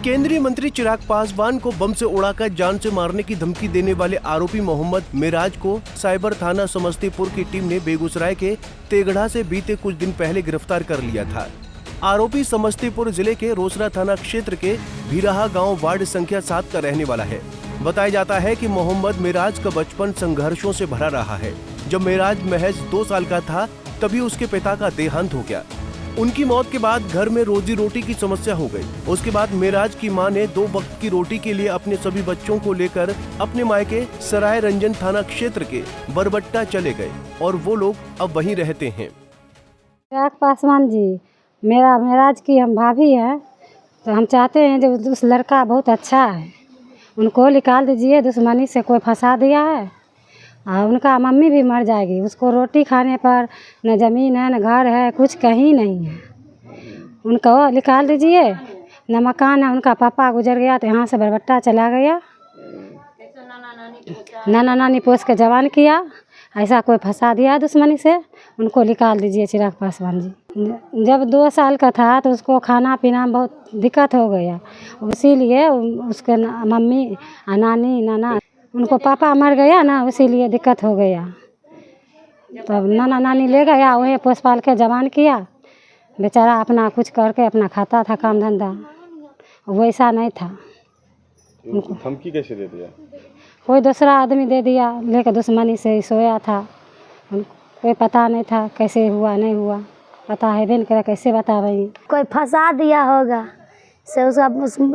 केंद्रीय मंत्री चिराग पासवान को बम से उड़ाकर जान से मारने की धमकी देने वाले आरोपी मोहम्मद मिराज को साइबर थाना समस्तीपुर की टीम ने बेगूसराय के तेगढ़ा से बीते कुछ दिन पहले गिरफ्तार कर लिया था। आरोपी समस्तीपुर जिले के रोसड़ा थाना क्षेत्र के भीराहा गांव वार्ड संख्या 7 का रहने वाला है। बताया जाता है कि मोहम्मद मिराज का बचपन संघर्षों से भरा रहा है। जब मिराज महज 2 साल का था तभी उसके पिता का देहांत हो गया। उनकी मौत के बाद घर में रोजी रोटी की समस्या हो गई। उसके बाद मिराज की मां ने 2 वक्त की रोटी के लिए अपने सभी बच्चों को लेकर अपने मायके सराय रंजन थाना क्षेत्र के बरबट्टा चले गए और वो लोग अब वहीं रहते हैं। चिराग पासवान जी, मेरा मिराज की हम भाभी है, तो हम चाहते हैं जो उस लड़का बहुत अच्छा है, उनको निकाल दीजिए। दुश्मनी से कोई फंसा दिया है और उनका मम्मी भी मर जाएगी। उसको रोटी खाने पर न ज़मीन है न घर है, कुछ कहीं नहीं है। उनको निकाल दीजिए, न मकान है। उनका पापा गुजर गया तो यहाँ से बरबट्टा चला गया। नाना नानी पोस के जवान किया, ऐसा कोई फंसा दिया दुश्मनी से, उनको निकाल दीजिए चिराग पासवान जी। जब 2 साल का था तो उसको खाना पीना में बहुत दिक्कत हो गया, इसीलिए उसके मम्मी नानी नाना उनको पापा मर गया ना, इसीलिए दिक्कत हो गया। तब नाना नानी ले गया, वहीं पोस पाल के जवान किया। बेचारा अपना कुछ करके अपना खाता था, काम धंधा वैसा नहीं था। उनको धमकी कैसे दे दिया? कोई दूसरा आदमी दे दिया, लेकर दुश्मनी से सोया था। कोई पता नहीं था कैसे हुआ नहीं हुआ, पता है भी नहीं करे, कैसे बता रही। कोई फंसा दिया होगा से उसका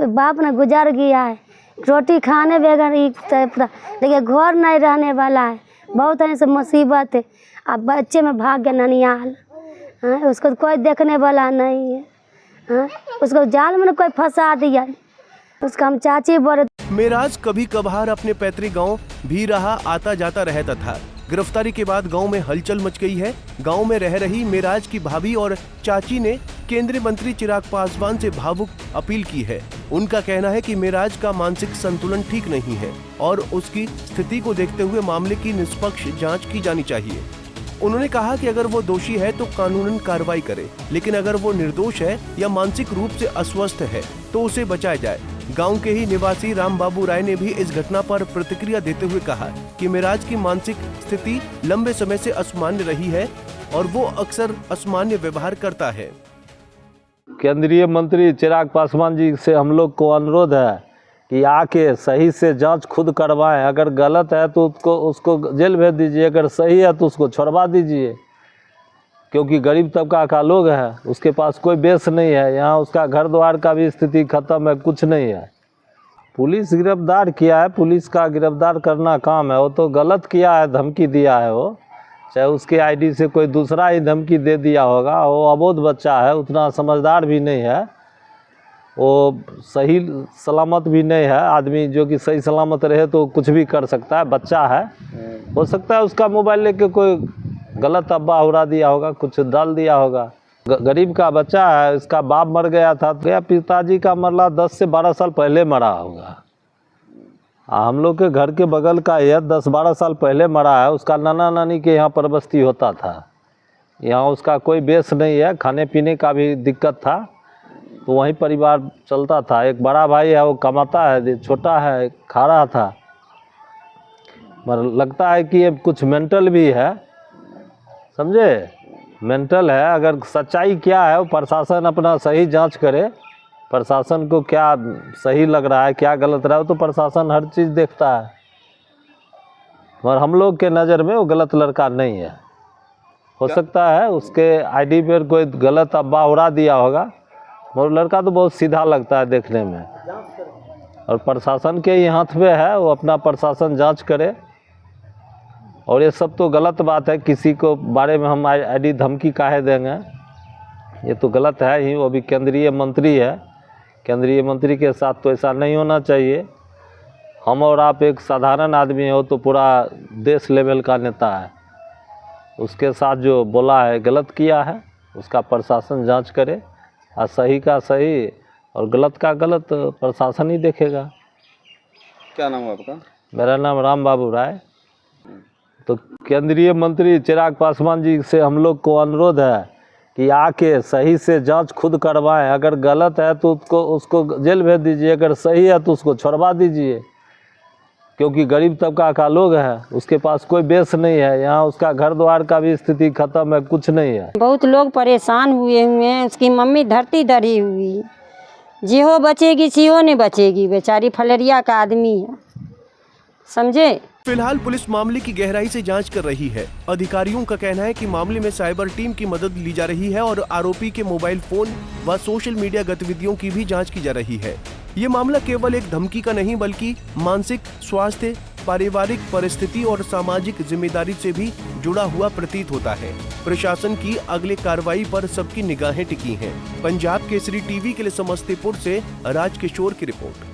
बाप ने गुजर गया है। रोटी खाने बगैर देखिए घर नहीं रहने वाला है। बहुत ऐसे मुसीबत है। अब बच्चे में भाग गया ननियाल, उसको कोई देखने वाला नहीं है। उसको जाल में कोई फंसा दिया, उसका हम चाची बोले। मिराज कभी कभार अपने पैतृक गांव भीराहा आता जाता रहता था। गिरफ्तारी के बाद गांव में हलचल मच गई है। गांव में रह रही मिराज की भाभी और चाची ने केंद्रीय मंत्री चिराग पासवान से भावुक अपील की है। उनका कहना है कि मिराज का मानसिक संतुलन ठीक नहीं है और उसकी स्थिति को देखते हुए मामले की निष्पक्ष जांच की जानी चाहिए। उन्होंने कहा कि अगर वो दोषी है तो कानूनन कार्रवाई करे, लेकिन अगर वो निर्दोष है या मानसिक रूप से अस्वस्थ है तो उसे बचाया जाए। गांव के ही निवासी राम बाबू राय ने भी इस घटना पर प्रतिक्रिया देते हुए कहा कि मिराज की मानसिक स्थिति लंबे समय से असामान्य रही है और वो अक्सर असामान्य व्यवहार करता है। केंद्रीय मंत्री चिराग पासवान जी से हम लोग को अनुरोध है कि आके सही से जांच खुद करवाएं। अगर गलत है तो उसको जेल भेज दीजिए, अगर सही है तो उसको छोड़वा दीजिए, क्योंकि गरीब तबका का लोग है, उसके पास कोई बेस नहीं है। यहाँ उसका घर द्वार का भी स्थिति खत्म है, कुछ नहीं है। पुलिस गिरफ्तार किया है, पुलिस का गिरफ्तार करना काम है। वो तो गलत किया है, धमकी दिया है। वो चाहे उसके आईडी से कोई दूसरा ही धमकी दे दिया होगा। वो अबोध बच्चा है, उतना समझदार भी नहीं है, वो सही सलामत भी नहीं है। आदमी जो कि सही सलामत रहे तो कुछ भी कर सकता है, बच्चा है। हो सकता है उसका मोबाइल लेके कोई गलत अब्बा उड़ा दिया होगा, कुछ डाल दिया होगा। गरीब का बच्चा है, इसका बाप मर गया था, गया पिताजी का मरला 10 से 12 साल पहले मरा होगा। हम लोग के घर के बगल का यह 10-12 साल पहले मरा है। उसका नाना नानी के यहाँ परबस्ती होता था। यहाँ उसका कोई बेस नहीं है, खाने पीने का भी दिक्कत था, तो वहीं परिवार चलता था। एक बड़ा भाई है, वो कमाता है, छोटा है खा रहा था। मगर लगता है कि ये कुछ मेंटल भी है, समझे, मेंटल है। अगर सच्चाई क्या है वो प्रशासन अपना सही जांच करे। प्रशासन को क्या सही लग रहा है, क्या गलत रहा है, तो प्रशासन हर चीज़ देखता है। और हम लोग के नज़र में वो गलत लड़का नहीं है। हो सकता है उसके आईडी पर कोई गलत अब्बा उड़ा दिया होगा, मगर लड़का तो बहुत सीधा लगता है देखने में। और प्रशासन के ही हाथ में है, वो अपना प्रशासन जांच करे। और ये सब तो गलत बात है, किसी को बारे में हम आईडी धमकी काहे देंगे, ये तो गलत है ही। वो भी केंद्रीय मंत्री है, केंद्रीय मंत्री के साथ तो ऐसा नहीं होना चाहिए। हम और आप एक साधारण आदमी हो तो पूरा देश लेवल का नेता है, उसके साथ जो बोला है गलत किया है, उसका प्रशासन जांच करे। और सही का सही और गलत का गलत प्रशासन ही देखेगा। क्या नाम है आपका? मेरा नाम राम बाबू राय। तो केंद्रीय मंत्री चिराग पासवान जी से हम लोग को अनुरोध है कि आके सही से जांच खुद करवाएं। अगर गलत है तो उसको जेल भेज दीजिए, अगर सही है तो उसको छोड़वा दीजिए, क्योंकि गरीब तबका का लोग है, उसके पास कोई बेस नहीं है, यहाँ उसका घर द्वार का भी स्थिति खत्म है, कुछ नहीं है। बहुत लोग परेशान हुए हैं। उसकी मम्मी धरती धरी हुई, जिहो बचेगी सिहो नहीं बचेगी, बेचारी फलेरिया का आदमी है, समझे। फिलहाल पुलिस मामले की गहराई से जांच कर रही है। अधिकारियों का कहना है कि मामले में साइबर टीम की मदद ली जा रही है और आरोपी के मोबाइल फोन व सोशल मीडिया गतिविधियों की भी जांच की जा रही है। ये मामला केवल एक धमकी का नहीं बल्कि मानसिक स्वास्थ्य, पारिवारिक परिस्थिति और सामाजिक जिम्मेदारी से भी जुड़ा हुआ प्रतीत होता है। प्रशासन की अगले कार्रवाई पर सबकी निगाहें टिकी हैं। पंजाब केसरी टीवी के लिए समस्तीपुर से राजकिशोर की रिपोर्ट।